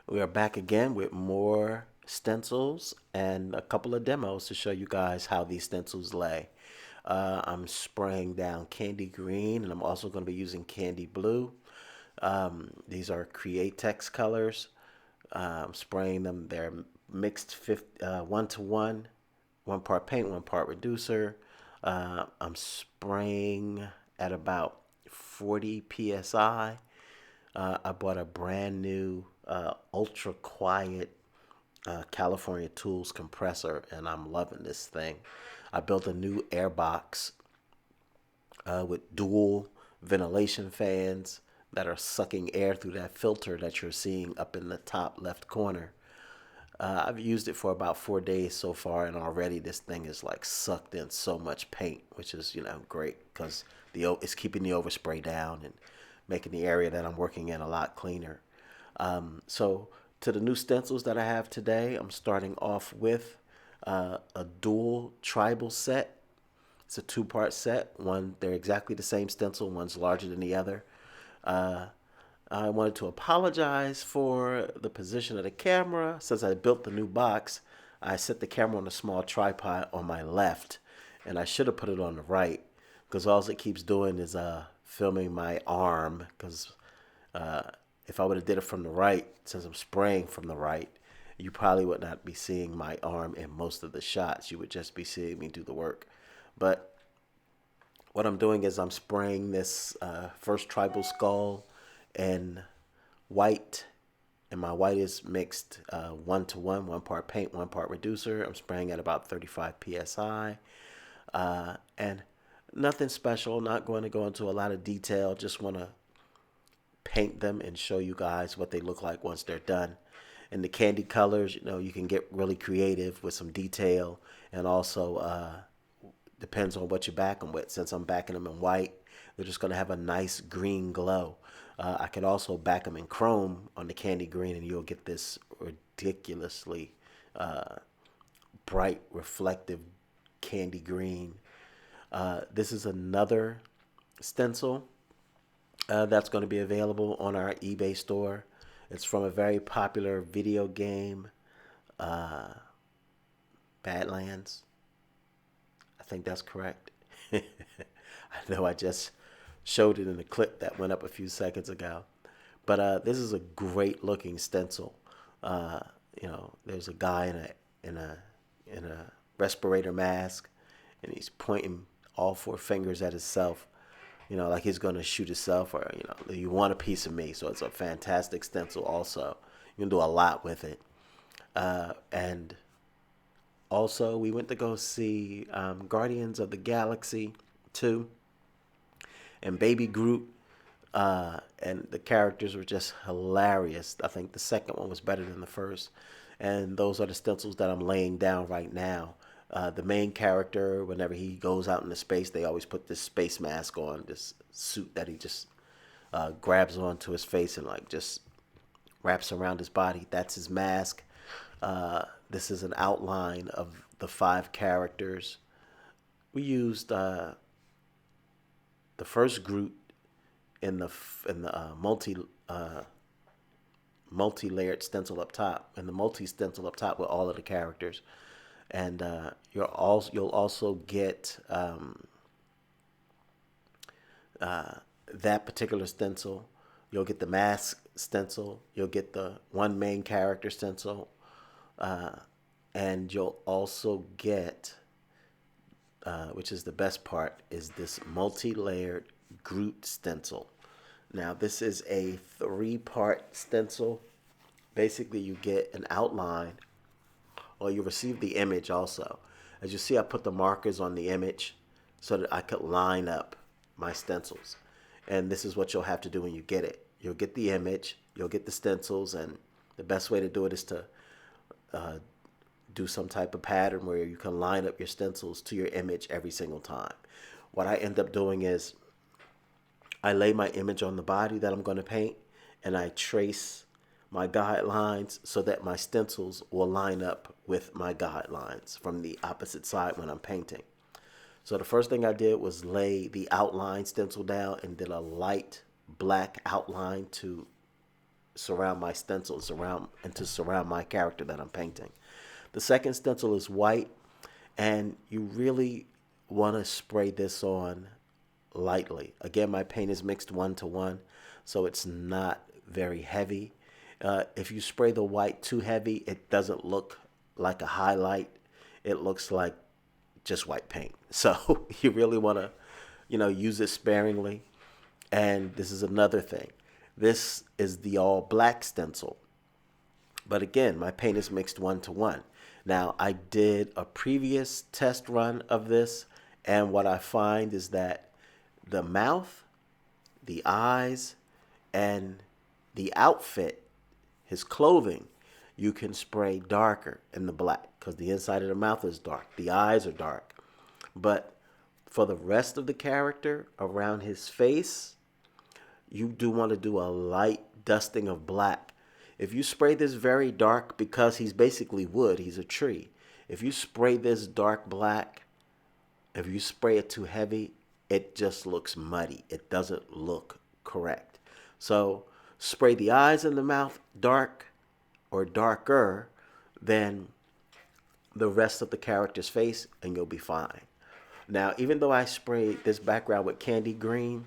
We are back again with more stencils and a couple of demos to show you guys how these stencils lay. I'm spraying down candy green and I'm also going to be using candy blue. These are Createx colors. I'm spraying them. They're mixed 1 to 1, 1 part paint, 1 part reducer. I'm spraying at about 40 psi. I bought a brand new ultra quiet California Tools compressor, and I'm loving this thing. I built a new air box with dual ventilation fans that are sucking air through that filter that you're seeing up in the top left corner. I've used it for about 4 days so far, and already this thing is like sucked in so much paint, which is great because it's keeping the overspray down and making the area that I'm working in a lot cleaner. So to the new stencils that I have today, I'm starting off with a dual tribal set. It's a 2 part set. One, they're exactly the same stencil. One's larger than the other. Uh, I wanted to apologize for the position of the camera. Since I built the new box, I set the camera on a small tripod on my left, and I should have put it on the right because all it keeps doing is filming my arm. Because uh, if I would have did it from the right, since I'm spraying from the right, you probably would not be seeing my arm in most of the shots. You would just be seeing me do the work. But what I'm doing is I'm spraying this first tribal skull in white, and my white is mixed 1 to 1, 1 part paint, 1 part reducer. I'm spraying at about 35 psi, and nothing special. Not going to go into a lot of detail. Just want to paint them and show you guys what they look like once they're done. And the candy colors, you can get really creative with some detail, and also depends on what you back them with. Since I'm backing them in white, they're just going to have a nice green glow. I can also back them in chrome on the candy green, and you'll get this ridiculously uh, bright, reflective candy green. This is another stencil that's going to be available on our eBay store. It's from a very popular video game, uh, Badlands. I think that's correct. I know I just showed it in a clip that went up a few seconds ago. But this is a great looking stencil. Uh, there's a guy in a respirator mask, and he's pointing all 4 fingers at himself. Like he's gonna shoot himself, or you want a piece of me. So it's a fantastic stencil. Also, you can do a lot with it. And also, we went to go see Guardians of the Galaxy 2 and Baby Groot. And the characters were just hilarious. I think the second one was better than the first. And those are the stencils that I'm laying down right now. The main character, whenever he goes out into space, they always put this space mask on, this suit that he just grabs onto his face and like just wraps around his body. That's his mask. This is an outline of the 5 characters. We used the first Groot in the multi-layered stencil up top, and the multi stencil up top with all of the characters. And you'll also get that particular stencil. You'll get the mask stencil. You'll get the one main character stencil, uh, and you'll also get, which is the best part, is this multi-layered Groot stencil. Now this is a 3 part stencil. Basically, you get an outline, or you receive the image also. As you see, I put the markers on the image so that I could line up my stencils. And this is what you'll have to do when you get it. You'll get the image, you'll get the stencils, and the best way to do it is to uh, do some type of pattern where you can line up your stencils to your image every single time. What I end up doing is I lay my image on the body that I'm going to paint, and I trace my guidelines so that my stencils will line up with my guidelines from the opposite side when I'm painting. So the first thing I did was lay the outline stencil down and did a light black outline to surround my stencil, and to surround my character that I'm painting. The second stencil is white, and you really want to spray this on lightly. Again, my paint is mixed 1-to-1, so it's not very heavy. If you spray the white too heavy, it doesn't look like a highlight. It looks like just white paint. So you really want to, use it sparingly. And this is another thing. This is the all black stencil. But again, my paint is mixed 1-to-1. Now, I did a previous test run of this, and what I find is that the mouth, the eyes, and the outfit, his clothing, you can spray darker in the black because the inside of the mouth is dark. The eyes are dark. But for the rest of the character around his face, you do want to do a light dusting of black. If you spray this very dark, because he's basically wood, he's a tree. If you spray this dark black, if you spray it too heavy, it just looks muddy. It doesn't look correct. So spray the eyes and the mouth dark or darker than the rest of the character's face, and you'll be fine. Now, even though I sprayed this background with candy green,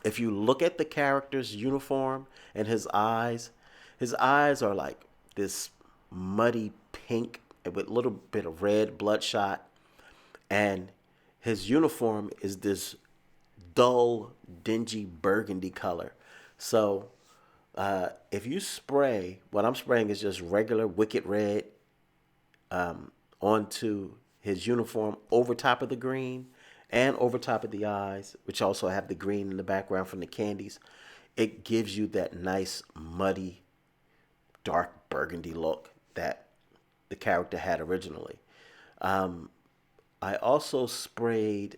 if you look at the character's uniform and his eyes are like this muddy pink with a little bit of red bloodshot, and his uniform is this dull, dingy burgundy color. So if you spray, what I'm spraying is just regular wicked red onto his uniform over top of the green and over top of the eyes, which also have the green in the background from the candies. It gives you that nice muddy dark burgundy look that the character had originally. I also sprayed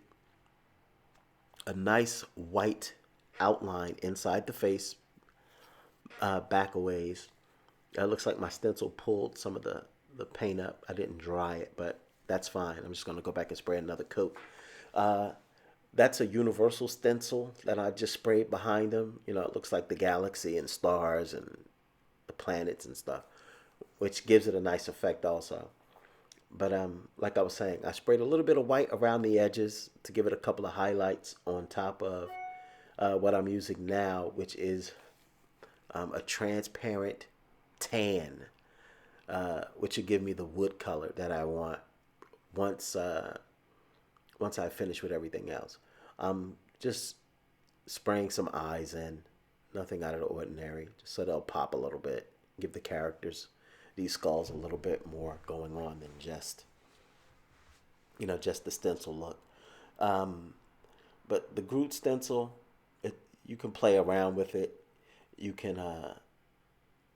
a nice white outline inside the face, back a ways. It looks like my stencil pulled some of the paint up. I didn't dry it, but that's fine. I'm just going to go back and spray another coat. That's a universal stencil that I just sprayed behind him. It looks like the galaxy and stars and the planets and stuff, which gives it a nice effect also. But like I was saying, I sprayed a little bit of white around the edges to give it a couple of highlights on top of what I'm using now, which is a transparent tan, which will give me the wood color that I want once I finish with everything else. I'm just spraying some eyes in, nothing out of the ordinary, just so they'll pop a little bit, give the characters, these skulls, a little bit more going on than just the stencil look. But the Groot stencil, you can play around with it. You can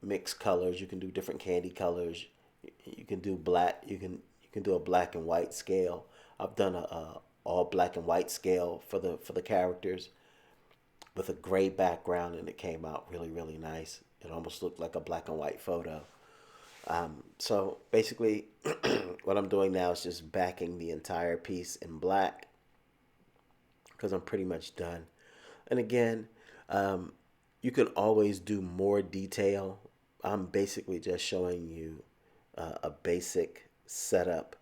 mix colors. You can do different candy colors. You can do black. You can do a black and white scale. I've done a all black and white scale for the characters with a gray background, and it came out really, really nice. It almost looked like a black and white photo. So basically, what I'm doing now is just backing the entire piece in black because I'm pretty much done. And again, you can always do more detail. I'm basically just showing you a basic setup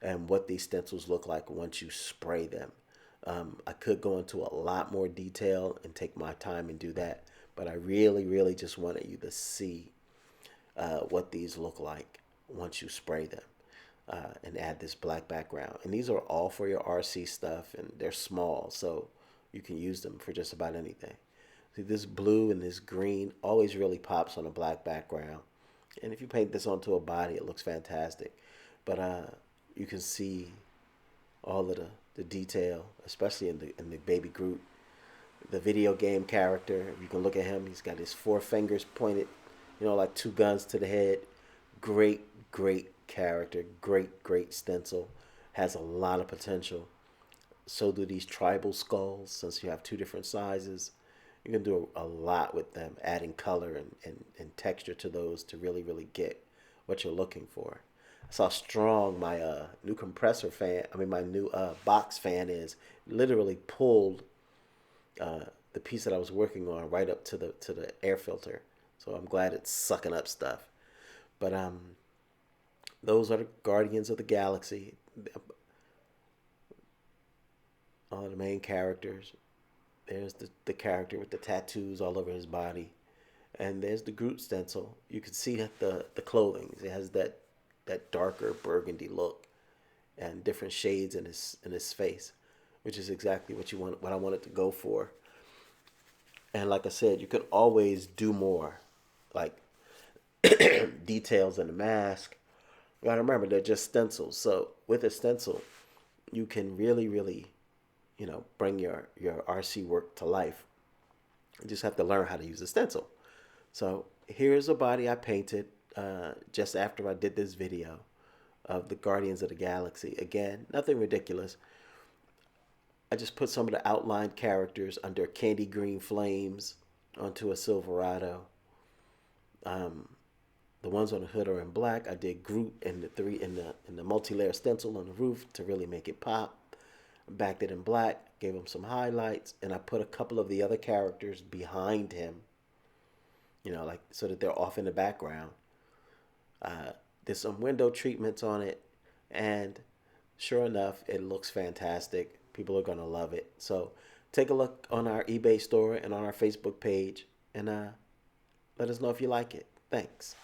and what these stencils look like once you spray them. I could go into a lot more detail and take my time and do that, but I really, really just wanted you to see what these look like once you spray them and add this black background. And these are all for your RC stuff, and they're small, so you can use them for just about anything. See, this blue and this green always really pops on a black background. And if you paint this onto a body, it looks fantastic. But you can see all of the detail, especially in the baby Groot, the video game character. You can look at him. He's got his 4 fingers pointed, like 2 guns to the head. Great, great character. Great, great stencil. Has a lot of potential. So do these tribal skulls, since you have 2 different sizes. You can do a lot with them, adding color and texture to those to really, really get what you're looking for. That's how strong my new compressor fan, my new box fan is. Literally pulled the piece that I was working on right up to the air filter. So I'm glad it's sucking up stuff. But those are the Guardians of the Galaxy. All the main characters. There's the character with the tattoos all over his body. And there's the Groot stencil. You can see that the clothing. It has that darker burgundy look and different shades in his face, which is exactly what I wanted to go for. And like I said, you could always do more, like details in the mask. You gotta remember they're just stencils. So with a stencil, you can really, bring your RC work to life. You just have to learn how to use a stencil. So here's a body I painted just after I did this video of the Guardians of the Galaxy. Again, nothing ridiculous. I just put some of the outlined characters under candy green flames onto a Silverado. The ones on the hood are in black. I did Groot and the multi-layer stencil on the roof to really make it pop. Backed it in black, gave him some highlights, and I put a couple of the other characters behind him. Like so that they're off in the background. Did some window treatments on it, and sure enough, it looks fantastic. People are gonna love it. So take a look on our eBay store and on our Facebook page, and let us know if you like it. Thanks.